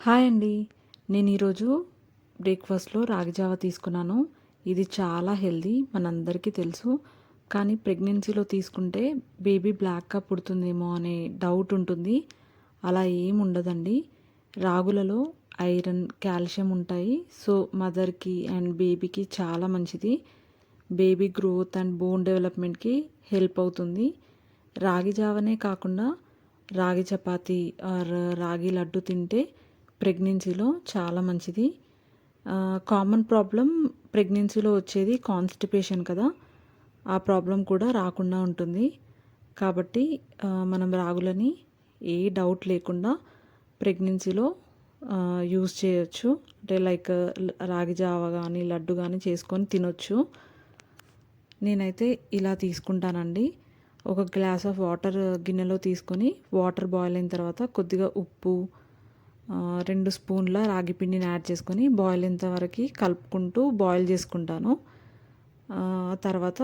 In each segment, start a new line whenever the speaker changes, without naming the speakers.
Hi అండి. నేను ఈరోజు బ్రేక్‌ఫాస్ట్‌లో రాగి జావ తీసుకున్నాను. ఇది చాలా హెల్తీ మనందరికీ తెలుసు. కానీ ప్రెగ్నెన్సీలో తీసుకుంటే బేబీ బ్లాక్‌గా పుడుతుందేమో అనే డౌట్ ఉంటుంది. అలా ఏమి ఉండదండి. రాగులలో ఐరన్, కాల్షియం ఉంటాయి. సో, మదర్‌కి అండ్ బేబీకి చాలా మంచిది. బేబీ గ్రోత్ అండ్ బోన్ డెవలప్‌మెంట్‌కి హెల్ప్ అవుతుంది. రాగి జావనే కాకుండా రాగి చపాతీ ఆర్ రాగి లడ్డు తింటే ప్రెగ్నెన్సీలో చాలా మంచిది. కామన్ ప్రాబ్లం ప్రెగ్నెన్సీలో వచ్చేది కాన్‌స్టిపేషన్ కదా! ఆ ప్రాబ్లం కూడా రాకుండా ఉంటుంది. కాబట్టి మనం రాగులని ఏ డౌట్ లేకుండా ప్రెగ్నెన్సీలో యూజ్ చేయొచ్చు. అంటే లైక్ రాగి జావ గానీ, లడ్డు గానీ చేసుకొని తినొచ్చు. నేనైతే ఇలా తీసుకుంటానండి. ఒక గ్లాస్ ఆఫ్ వాటర్ గిన్నెలో తీసుకొని వాటర్ బాయిల్ అయిన తర్వాత కొద్దిగా ఉప్పు, 2 స్పూన్ల రాగి పిండిని యాడ్ చేసుకొని బాయిల్ అయ్యేంత వరకు కలుపుకుంటూ బాయిల్ చేసుకుంటాను. తర్వాత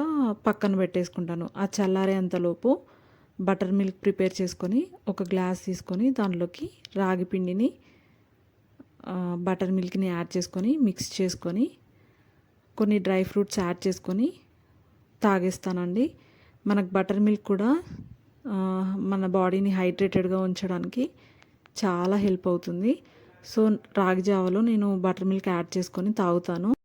పక్కన పెట్టేసుకుంటాను. ఆ చల్లారేంతలోపు బటర్ మిల్క్ ప్రిపేర్ చేసుకొని ఒక గ్లాస్ తీసుకొని దాంట్లోకి రాగి పిండిని, బటర్ మిల్క్‌ని యాడ్ చేసుకొని మిక్స్ చేసుకొని కొన్ని డ్రై ఫ్రూట్స్ యాడ్ చేసుకొని తాగేస్తానండి. మనకు బటర్ మిల్క్ కూడా మన బాడీని హైడ్రేటెడ్‌గా ఉంచడానికి చాలా హెల్ప్ అవుతుంది. సో, రాగి జావలో నేను బటర్ మిల్క్ యాడ్ చేసుకొని తాగుతాను.